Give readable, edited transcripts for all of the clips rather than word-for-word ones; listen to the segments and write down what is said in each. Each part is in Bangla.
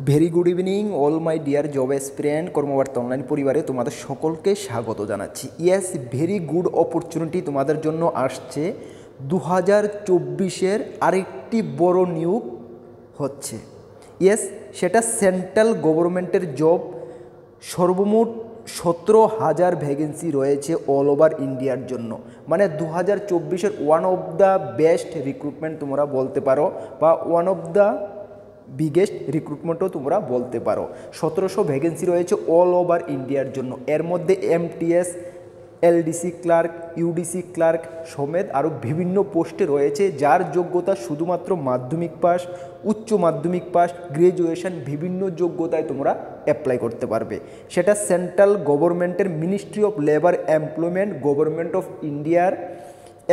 Very good evening all my dear job aspirant কর্মবার্তা online পরিবারে তোমাদের সকলকে স্বাগত জানাচ্ছি। ইয়েস, ভেরি গুড অপরচুনিটি তোমাদের জন্য আসছে। 2024-এর আরেকটি বড় নিয়োগ হচ্ছে। ইয়েস, সেটা সেন্ট্রাল গভর্নমেন্টের জব। সর্বমোট 17,000 ভ্যাকেন্সি রয়েছে অল ওভার ইন্ডিয়ার জন্য। মানে 2024-এর one of the best recruitment তোমরা বলতে পারো, বা ওয়ান অফ দ্য বিগেস্ট রিক্রুটমেন্টও তোমরা বলতে পারো। 1700 ভ্যাকেন্সি রয়েছে অল ওভার ইন্ডিয়ার জন্য। এর মধ্যে MTS, LDC clerk, UDC clerk সমেত আরও বিভিন্ন পোস্টে রয়েছে, যার যোগ্যতা শুধুমাত্র মাধ্যমিক পাস, উচ্চ মাধ্যমিক পাস, গ্র্যাজুয়েশন, বিভিন্ন যোগ্যতায় তোমরা অ্যাপ্লাই করতে পারবে। সেটা সেন্ট্রাল গভর্নমেন্টের ministry of labour employment, government of ইন্ডিয়ার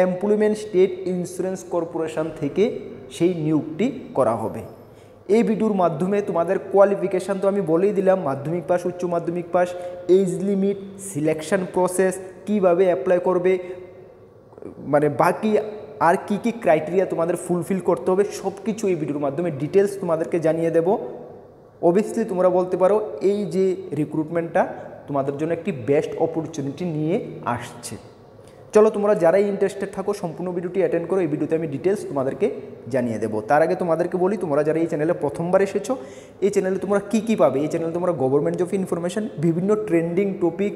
এমপ্লয়মেন্ট স্টেট ইন্স্যুরেন্স কর্পোরেশন থেকে সেই নিয়োগটি করা হবে। এই ভিডিওর মাধ্যমে তোমাদের কোয়ালিফিকেশান তো আমি বলেই দিলাম, মাধ্যমিক পাস, উচ্চ মাধ্যমিক পাস, এজ লিমিট, সিলেকশন প্রসেস, কিভাবে অ্যাপ্লাই করবে, মানে বাকি আর কি কি ক্রাইটেরিয়া তোমাদের ফুলফিল করতে হবে, সব কিছু এই ভিডিওর মাধ্যমে ডিটেলস তোমাদেরকে জানিয়ে দেব। অবভিয়াসলি তোমরা বলতে পারো এই যে রিক্রুটমেন্টটা তোমাদের জন্য একটি বেস্ট অপরচুনিটি নিয়ে আসছে। চলো, তোমরা যারাই ইন্টারেস্টেড থাকো সম্পূর্ণ ভিডিওটি অ্যাটেন্ড করো। এই ভিডিওতে আমি ডিটেলস তোমাদেরকে জানিয়ে দেবো। তার আগে তোমাদেরকে বলি, তোমরা যারা এই চ্যানেলে প্রথমবার এসেছো, এই চ্যানেলে তোমরা কী কী পাবে? এই চ্যানেলে তোমরা গভর্নমেন্ট জব ইনফরমেশান, বিভিন্ন ট্রেন্ডিং টপিক,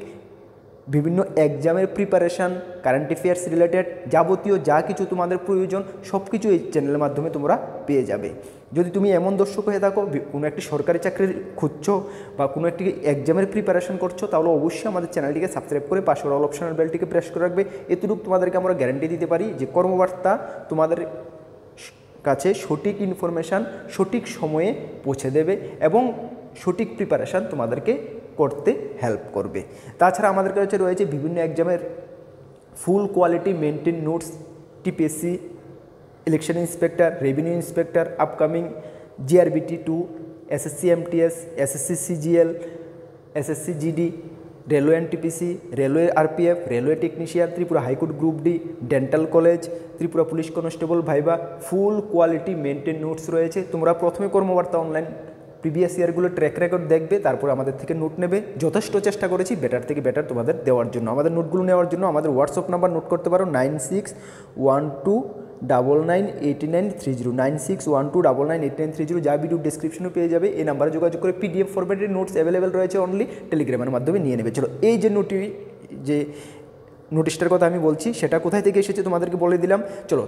বিভিন্ন এক্সামের প্রিপারেশান, কারেন্ট অ্যাফেয়ার্স রিলেটেড যাবতীয় যা কিছু তোমাদের প্রয়োজন সব কিছু এই চ্যানেলের মাধ্যমে তোমরা পেয়ে যাবে। যদি তুমি এমন দর্শক হয়ে থাকো, কোনো একটি সরকারি চাকরির খুঁজছো বা কোনো একটি এক্সামের প্রিপারেশন করছো, তাহলে অবশ্যই আমাদের চ্যানেলটিকে সাবস্ক্রাইব করে পাশের অল অপশনাল বেলটিকে প্রেস করে রাখবে। এতটুকু তোমাদেরকে আমরা গ্যারান্টি দিতে পারি যে কর্মবার্তা তোমাদের কাছে সঠিক ইনফরমেশান সঠিক সময়ে পৌঁছে দেবে এবং সঠিক প্রিপারেশান তোমাদেরকে করতে হেল্প করবে। তাছাড়া আমাদের কাছে রয়েছে বিভিন্ন এক্সামের ফুল quality maintain notes, TPSC, election inspector, revenue inspector, upcoming GRBT2, SSC MTS, SSC CGL, SSC GD, railway NTPC, railway RPF, railway technician, Tripura high court group D, dental college, Tripura police constable viva, ফুল কোয়ালিটি মেনটেন নোটস রয়েছে। তোমরা প্রথমে কর্মবার্তা অনলাইন প্রিভিয়াস ইয়ারগুলো ট্র্যাক রেকর্ড দেখবে, তারপর আমাদের থেকে নোট নেবে। যথেষ্ট চেষ্টা করেছি বেটার থেকে বেটার তোমাদের দেওয়ার জন্য। আমাদের নোটগুলো নেওয়ার জন্য আমাদের হোয়াটসঅ্যাপ নাম্বার নোট করতে পারো 9612998930, 9612998930, যা ভিডিও ডিসক্রিপশনে পেয়ে যাবে। এই নাম্বারে যোগাযোগ করে PDF ফরম্যাটের নোটস অ্যাভেলেবেল রয়েছে, অনলি টেলিগ্রামের মাধ্যমে নিয়ে নেবে। চলো, এই যে নোটিশটার কথা আমি বলছি সেটা কোথায় থেকে এসেছে তোমাদেরকে বলে দিলাম। চলো,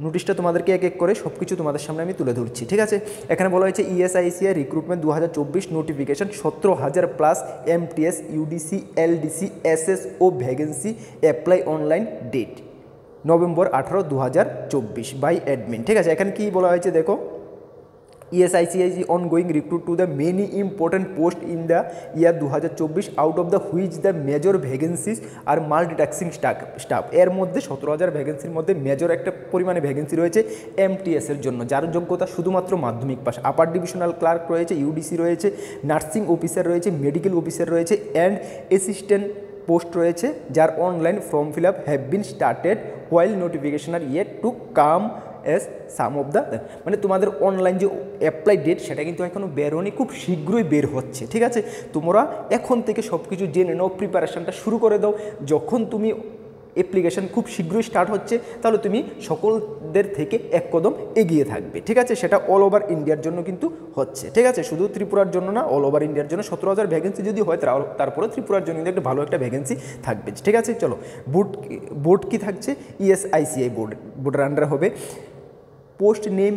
নোটিশটা তোমাদেরকে এক এক করে সব কিছু তোমাদের সামনে আমি তুলে ধরছি, ঠিক আছে? এখানে বলা হয়েছে ESICI recruitment 2024 notification, 17,000 plus MTS, UDC, LDC, SSO vacancy, apply online, date November 18, 2024 by admin. ঠিক আছে, এখানে কি বলা হয়েছে দেখো, ESICI is ongoing recruit to the many important posts in the year 2024, out of the which the major vacancies are multitasking staff। এর মধ্যে 17,000 ভ্যাকেন্সির মধ্যে মেজর একটা পরিমাণে ভ্যাকেন্সি রয়েছে MTS এর জন্য, যার যোগ্যতা শুধুমাত্র মাধ্যমিক পাস। আপার ডিভিশনাল ক্লার্ক রয়েছে, UDC রয়েছে, নার্সিং অফিসার রয়েছে, মেডিকেল অফিসার রয়েছে, অ্যান্ড অ্যাসিস্ট্যান্ট পোস্ট রয়েছে, যার online form fill up have been started while notification are yet to come as some of the, মানে তোমাদের অনলাইন যে অ্যাপ্লাই ডেট সেটা কিন্তু এখনও বের হয়নি, খুব শীঘ্রই বের হচ্ছে। ঠিক আছে, তোমরা এখন থেকে সব কিছু জেনে নাও, প্রিপারেশানটা শুরু করে দাও। যখন তুমি অ্যাপ্লিকেশান খুব শীঘ্রই স্টার্ট হচ্ছে, তাহলে তুমি সকলদের থেকে এক কদম এগিয়ে থাকবে। ঠিক আছে, সেটা অল ওভার ইন্ডিয়ার জন্য কিন্তু হচ্ছে। ঠিক আছে, শুধু ত্রিপুরার জন্য না, অল ওভার ইন্ডিয়ার জন্য 17,000 ভ্যাকেন্সি যদি হয়, তারপরে ত্রিপুরার জন্য কিন্তু একটা ভালো একটা ভ্যাকেন্সি থাকবে। ঠিক আছে, চলো, বোর্ড কি থাকছে? ESICI বোর্ডের আন্ডারে হবে। Post name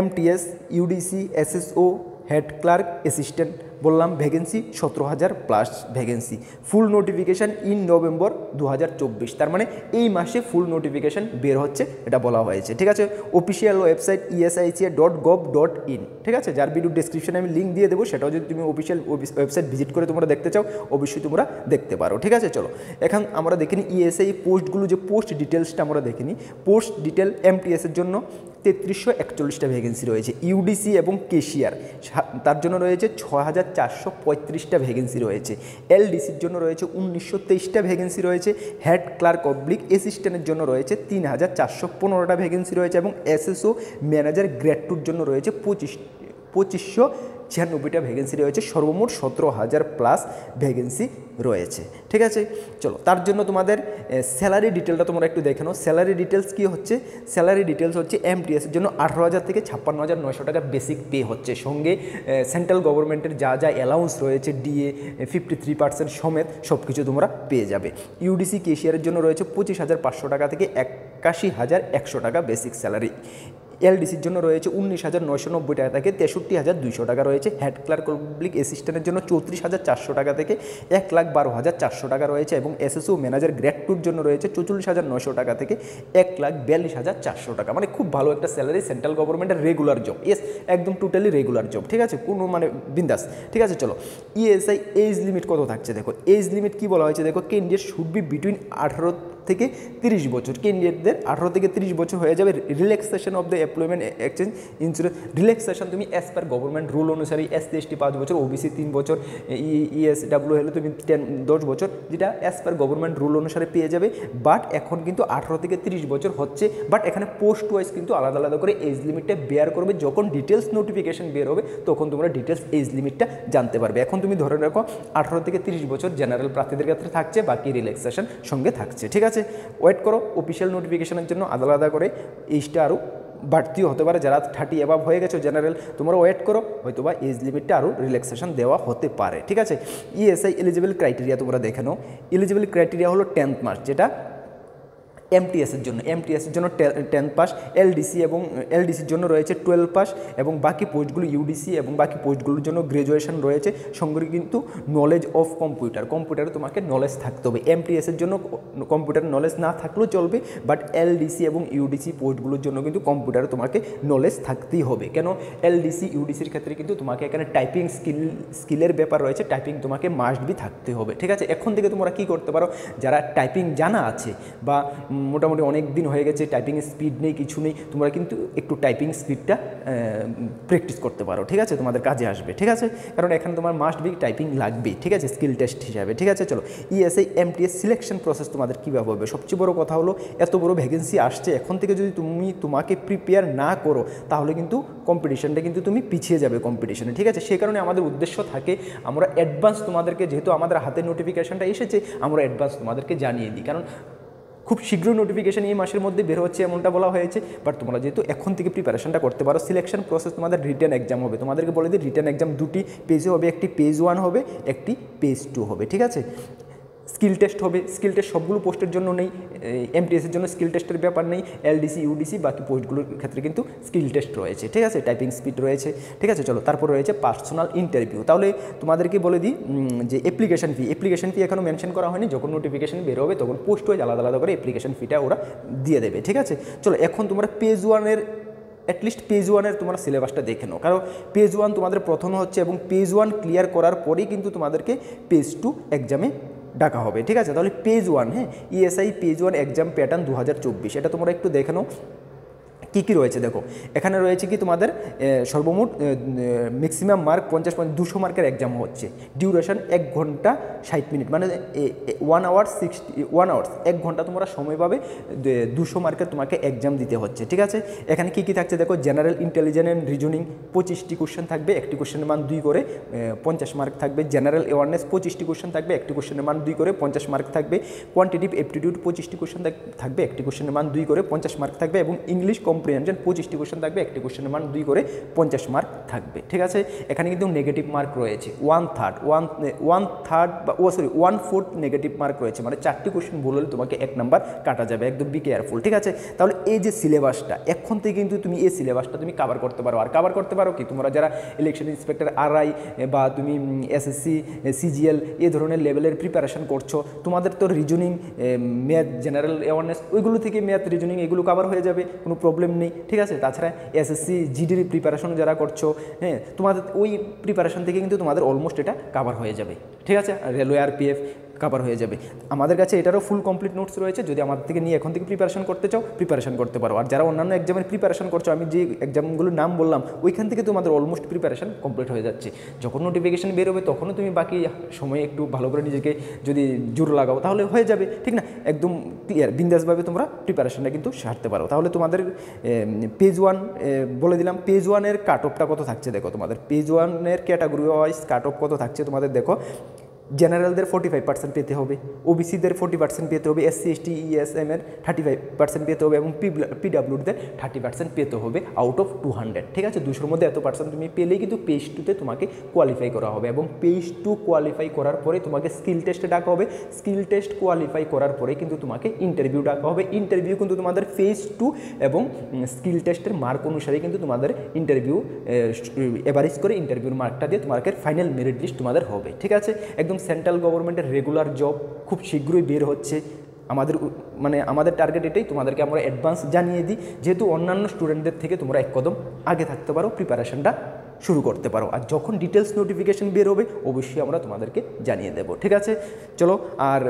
MTS, UDC, SSO, head clerk, assistant বললাম। Vacancy 17,000 plus vacancy. Full notification in November 2024, তার মানে এই মাসে ফুল নোটিফিকেশান বের হচ্ছে, এটা বলা হয়েছে। ঠিক আছে, অফিসিয়াল ওয়েবসাইট esici.gov.in। ঠিক আছে, যার ভিডিও ডিসক্রিপশনে আমি লিঙ্ক দিয়ে দেবো, সেটাও যদি তুমি অফিসিয়াল ওয়েবসাইট ভিজিট করে তোমরা দেখতে চাও, অবশ্যই তোমরা দেখতে পারো। ঠিক আছে, চলো, এখন আমরা দেখে নিই ESI পোস্টগুলো, যে পোস্ট ডিটেলসটা আমরা দেখে নিই। পোস্ট ডিটেল MTS এর জন্য 3341টা ভ্যাকেন্সি রয়েছে। UDC এবং কেশিয়ার তার জন্য রয়েছে 6,435টা ভ্যাকেন্সি রয়েছে। LDCর জন্য রয়েছে 1923টা ভ্যাকেন্সি রয়েছে। হেড ক্লার্ক অবলিক অ্যাসিস্ট্যান্টের জন্য রয়েছে 3,415টা ভ্যাকেন্সি রয়েছে এবং SSO ম্যানেজার গ্রেড 2-র জন্য রয়েছে 2596টা ভ্যাকেন্সি রয়েছে, সর্বমোট 17,000 প্লাস ভ্যাকেন্সি রয়েছে। ঠিক আছে, চলো তার জন্য তোমাদের স্যালারি ডিটেলটা তোমরা একটু দেখে নাও। স্যালারি ডিটেলস কী হচ্ছে? স্যালারি ডিটেলস হচ্ছে এমটিএসের জন্য 18,000 থেকে 56,900 টাকা বেসিক পে হচ্ছে, সঙ্গে সেন্ট্রাল গভর্নমেন্টের যা যা অ্যালাউন্স রয়েছে ডিএ 53% সমেত সব কিছু তোমরা পেয়ে যাবে। ইউডিসি কেশিয়ারের জন্য রয়েছে 25,500 টাকা থেকে 81,100 টাকা বেসিক স্যালারি। এলডিসির জন্য রয়েছে 19,990 টাকা থেকে 63,200 টাকা রয়েছে। হেড ক্লার্ক পাবলিক অ্যাসিস্ট্যান্টের জন্য 34,400 টাকা থেকে 1,12,400 টাকা রয়েছে এবং এসএসও ম্যানেজার গ্রেড 2-র জন্য রয়েছে 44,900 টাকা থেকে 1,42,400 টাকা। মানে খুব ভালো একটা স্যালারি, সেন্ট্রাল গভর্নমেন্টের রেগুলার জব। ইয়েস, একদম টোটালি রেগুলার জব। ঠিক আছে, কোনো মানে বিন্দাস। ঠিক আছে, চলো ইএসআই এজ লিমিট কত থাকছে দেখো। এজ লিমিট কি বলা হয়েছে দেখো, ক্যান্ডিডেট শুড বি বিটুইন 18 থেকে 30 বছর। ক্যান্ডিডেটদের 18 থেকে 30 বছর হয়ে যাবে। Relaxation of the employment exchange insurance relaxation তুমি অ্যাজ পার গভর্নমেন্ট রুল অনুসারে এসসি এসটি 5 বছর, ওবিসি 3 বছর, ইএসডাব্লিউ হলে তুমি 10 বছর, যেটা অ্যাজ পার গভর্নমেন্ট রুল অনুসারে পেয়ে যাবে। বাট এখন কিন্তু 18 থেকে 30 বছর হচ্ছে, বাট এখানে পোস্ট ওয়াইজ কিন্তু আলাদা আলাদা করে এজ লিমিটটা বেয়ার করবে। যখন ডিটেলস নোটিফিকেশন বের হবে তখন তোমরা ডিটেলস এজ লিমিটটা জানতে পারবে। এখন তুমি ধরে রাখো 18 থেকে 30 বছর জেনারেল প্রার্থীদের ক্ষেত্রে থাকছে, বাকি রিল্যাক্সেশন সঙ্গে থাকছে। ঠিক আছে, ওয়েট করো অফিসিয়াল নোটিফিকেশনের জন্য আলাদা আলাদা করে এইজটা আরও বাড়তিও হতে পারে। যারা 30 অ্যাবাভ হয়ে গেছো জেনারেল, তোমরা ওয়েট করো, হয়তো বা এজ লিমিটটা আরও রিল্যাক্সেশন দেওয়া হতে পারে। ঠিক আছে, ইএসআই এলিজিবল ক্রাইটেরিয়া তোমরা দেখে নাও। এলিজিবল ক্রাইটেরিয়া হলো 10th মার্চ, যেটা এমটিএসের জন্য 10th পাস। এলডিসির জন্য রয়েছে 12 পাস এবং বাকি পোস্টগুলো ইউডিসি এবং বাকি পোস্টগুলোর জন্য গ্র্যাজুয়েশন রয়েছে। সঙ্গে কিন্তু নলেজ অফ কম্পিউটারে তোমাকে নলেজ থাকতে হবে। এমটিএসের জন্য কম্পিউটার নলেজ না থাকলেও চলবে, বাট এলডিসি এবং ইউডিসি পোস্টগুলোর জন্য কিন্তু কম্পিউটারে তোমাকে নলেজ থাকতেই হবে। কেন, এলডিসি ইউডিসির ক্ষেত্রে কিন্তু তোমাকে এখানে টাইপিং স্কিলের ব্যাপার রয়েছে, টাইপিং তোমাকে মাস্ট বি থাকতে হবে। ঠিক আছে, এখন থেকে তোমরা কী করতে পারো, যারা টাইপিং জানা আছে বা মোটামুটি অনেক দিন হয়ে গেছে টাইপিং স্পিড নেই, কিছু নেই, তোমরা কিন্তু একটু টাইপিং স্পিডটা প্র্যাকটিস করতে পারো। ঠিক আছে, তোমাদের কাজে আসবে। ঠিক আছে, কারণ এখানে তোমার মাস্ট বি টাইপিং লাগবে। ঠিক আছে, স্কিল টেস্ট হিসাবে। ঠিক আছে, চলো ইএসআই এমটিএস সিলেকশন প্রসেস তোমাদের কীভাবে হবে। সবচেয়ে বড় কথা হলো এত বড় ভ্যাকেন্সি আসছে, এখন থেকে যদি তোমাকে প্রিপেয়ার না করো তাহলে কিন্তু কম্পিটিশনটা কিন্তু তুমি পিছিয়ে যাবে কম্পিটিশনে। ঠিক আছে, সেই কারণে আমাদের উদ্দেশ্য থাকে আমরা অ্যাডভান্স তোমাদেরকে, যেহেতু আমাদের হাতে নোটিফিকেশনটা এসেছে, আমরা অ্যাডভান্স তোমাদেরকে জানিয়ে দিই। কারণ খুব শীঘ্রই নোটিফিকেশন এই মাসের মধ্যে বের হচ্ছে এমনটা বলা হয়েছে। বাট তোমরা যেহেতু এখন থেকে প্রিপারেশনটা করতে পারো, সিলেকশন প্রসেস তোমাদের রিটেন এক্সাম হবে। তোমাদেরকে বলে দিই রিটেন এক্সাম 2টি পেজে হবে, একটি পেজ 1 হবে, একটি পেজ 2 হবে। ঠিক আছে, স্কিল টেস্ট হবে। স্কিল টেস্ট সবগুলো পোস্টের জন্য নেই, এমটিএসের জন্য স্কিল টেস্টের ব্যাপার নেই। এলডিসি ইউডিসি বাকি পোস্টগুলোর ক্ষেত্রে কিন্তু স্কিল টেস্ট রয়েছে। ঠিক আছে, টাইপিং স্পিড রয়েছে। ঠিক আছে, চলো তারপর রয়েছে পার্সোনাল ইন্টারভিউ। তাহলে তোমাদেরকে বলে দিই যে অ্যাপ্লিকেশন ফি এখনও মেনশন করা হয়নি। যখন নোটিফিকেশন বের হবে তখন পোস্ট ওয়াইজ আলাদা আলাদা করে অ্যাপ্লিকেশন ফিটা ওরা দিয়ে দেবে। ঠিক আছে, চলো এখন তোমরা পেজ 1-এর অ্যাটলিস্ট পেজ 1-এর তোমরা সিলেবাসটা দেখে নাও, কারণ পেজ 1 তোমাদের প্রথম হচ্ছে এবং পেজ 1 ক্লিয়ার করার পরেই কিন্তু তোমাদেরকে পেজ 2 এক্সামে ডাকা হবে। ঠিক আছে, তাহলে পেজ 1, হ্যাঁ, ইএসআই পেজ 1 এক্সাম প্যাটার্ন 2024, এটা তোমরা একটু দেখে নাও কী কী রয়েছে। দেখো এখানে রয়েছে কি তোমাদের সর্বমোট ম্যাক্সিমাম মার্ক 200 মার্কের এক্সাম হচ্ছে। ডিউরেশন 1 ঘন্টা 60 মিনিট, মানে 1 আওয়ার্স 1 ঘন্টা তোমরা সময় পাবে। 200 মার্কের তোমাকে এক্সাম দিতে হচ্ছে। ঠিক আছে, এখানে কী কী থাকছে দেখো, জেনারেল ইন্টেলিজেন্স অ্যান্ড রিজনিং 25টি কোশ্চেন থাকবে, একটি কোশ্চেনের মান 2 করে 50 মার্ক থাকবে। জেনারেল অ্যাওয়ারনেস 25টি কোশ্চেন থাকবে, একটি কোশ্চেনের মান 2 করে 50 মার্ক থাকবে। কোয়ান্টিটিভ অ্যাপটিটিউড 25টি কোশ্চেন থাকবে, একটি কোশ্চেনের মান 2 করে 50 মার্ক থাকবে। এবং ইংলিশ কম্প্রিহেনশন 25টি কোশ্চেন থাকবে, একটি কোশ্চেনের মান 2 করে 50 মার্ক থাকবে। ঠিক আছে, এখানে কিন্তু নেগেটিভ মার্ক রয়েছে 1/4 নেগেটিভ মার্ক রয়েছে, মানে 4টি কোশ্চেন ভুল হলে তোমাকে 1 নাম্বার কাটা যাবে। একদম বি কেয়ারফুল। ঠিক আছে, তাহলে এই যে সিলেবাসটা এখন থেকে কিন্তু তুমি এই সিলেবাসটা তুমি কভার করতে পারো। আর কভার করতে পারো কি, তোমরা যারা ইলেকশন ইন্সপেক্টর, আরআই বা তুমি এসএসসি সিজিএল এই ধরনের লেভেলের প্রিপারেশন করছো, তোমাদের তো রিজনিং, ম্যাথ, জেনারেল অ্যাওয়ারনেস ওইগুলো থেকে ম্যাথ, রিজনিং এগুলো কভার হয়ে যাবে, কোনো প্রবলেম নেই। ঠিক আছে, তাছাড়া এসএসসি জিডির প্রিপারেশন যারা করছো, হ্যাঁ, তোমাদের ওই প্রিপারেশন থেকে কিন্তু তোমাদের অলমোস্ট এটা কভার হয়ে যাবে। ঠিক আছে, রেলওয়ে আরপিএফ কাভার হয়ে যাবে। আমাদের কাছে এটারও ফুল কমপ্লিট নোটস রয়েছে, যদি আমাদের থেকে নিয়ে এখন থেকে প্রিপারেশন করতে চাও প্রিপারেশন করতে পারো। আর যারা অন্যান্য এক্সামের প্রিপারেশন করছো, আমি যে এক্সামগুলোর নাম বললাম ওইখান থেকে তোমাদের অলমোস্ট প্রিপারেশন কমপ্লিট হয়ে যাচ্ছে। যখন নোটিফিকেশন বেরোবে তখনও তুমি বাকি সময়ে একটু ভালো করে নিজেকে যদি জোর লাগাও তাহলে হয়ে যাবে, ঠিক না? একদম ক্লিয়ার বিন্দাসভাবে তোমরা প্রিপারেশনটা কিন্তু সারতে পারো। তাহলে তোমাদের পেজ 1 বলে দিলাম। পেজ 1-এর কাট অফটা কত থাকছে দেখো, তোমাদের পেজ 1-এর ক্যাটাগরি ওয়াইজ কাট অফ কত থাকছে তোমাদের দেখো। জেনারেলদের 45% পেতে হবে, ওবিসিদের 40% পেতে হবে, SC ST ESM-এর 35% পেতে হবে এবং PWদের 30% পেতে হবে আউট অফ 200, ঠিক আছে? 200-র মধ্যে এত পার্সেন্ট তুমি পেলেই কিন্তু পেজ 2-তে তোমাকে কোয়ালিফাই করা হবে এবং পেজ 2 কোয়ালিফাই করার পরে তোমাকে স্কিল টেস্টে ডাকা হবে। স্কিল টেস্ট কোয়ালিফাই করার পরে কিন্তু তোমাকে ইন্টারভিউ ডাকা হবে। ইন্টারভিউ কিন্তু তোমাদের ফেজ 2 এবং স্কিল টেস্টের মার্ক অনুসারে কিন্তু তোমাদের ইন্টারভিউ এভারেজ করে ইন্টারভিউর মার্কটা দিয়ে তোমাকে ফাইনাল মেরিট লিস্ট তোমাদের হবে, ঠিক আছে? একদম সেন্ট্রাল গভর্নমেন্টের রেগুলার জব খুব শীঘ্রই বের হচ্ছে। আমাদের টার্গেট এটাই, তোমাদেরকে আমরা অ্যাডভান্স জানিয়ে দিই, যেহেতু অন্যান্য স্টুডেন্টদের থেকে তোমরা এক কদম আগে থাকতে পারো, প্রিপারেশনটা শুরু করতে পারো। আর যখন ডিটেলস নোটিফিকেশন বের হবে অবশ্যই আমরা তোমাদেরকে জানিয়ে দেবো, ঠিক আছে? চলো, আর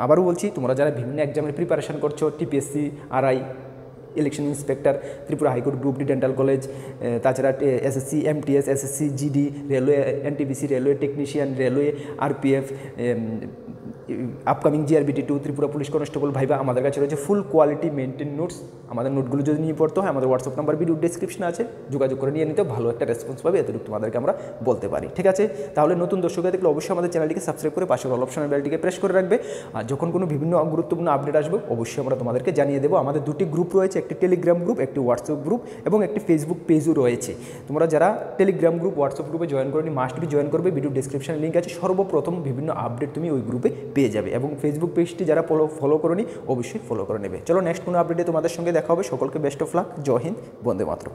আবারও বলছি, তোমরা যারা বিভিন্ন এক্সামের প্রিপারেশন করছো, TPSC, RI, election inspector, Tripura high court, group D, dental college, তাছাড়া SSC MTS, SSC GD, railway NTPC, railway technician, railway RPF, upcoming GRBT 2, Tripura police constable viva, আমাদের কাছে রয়েছে ফুল কোয়ালিটি মেনটেন নোটস। আমাদের নোটগুলো যদি নিয়ে পড়তে হয় আমাদের হোয়াটসঅ্যাপ নাম্বার ভিডিও ডিসক্রিপশনে আছে, যোগাযোগ করে নিয়ে নিতে ভালো একটা রেসপন্স পাবে, এতটুকু তোমাদেরকে আমরা বলতে পারি, ঠিক আছে? তাহলে নতুন দর্শক দেখলে অবশ্যই আমাদের চ্যানেলটিকে সাবস্ক্রাইব করে পাশের অল অপশনের বেলটিকে প্রেস করে রাখবে। আর যখন কোনো বিভিন্ন গুরুত্বপূর্ণ আপডেট আসবে অবশ্যই আমরা তোমাদেরকে জানিয়ে দেবো। আমাদের 2টি গ্রুপ রয়েছে, একটি টেলিগ্রাম গ্রুপ, একটি হোয়াটসঅ্যাপ গ্রুপ এবং একটি ফেসবুক পেজও রয়েছে। তোমরা যারা টেলিগ্রাম গ্রুপ, হোয়াটসঅ্যাপ গ্রুপে জয়েন করনি মাস্ট বি জয়েন করবে, ভিডিও ডিসক্রিপশনে লিঙ্ক আছে, সর্বপ্রথম বিভিন্ন আপডেট তুমি ওই গ্রুপে পেয়ে যাবে। এবং ফেসবুক পেজটি যারা ফলো করোনি অবশ্যই ফলো করে নেবে। চলো, নেক্সট কোনো আপডেটে তোমাদের সঙ্গে দেখা হবে। সকলকে বেস্ট অফ লাক। জয় হিন্দ, বন্দে মাতরম।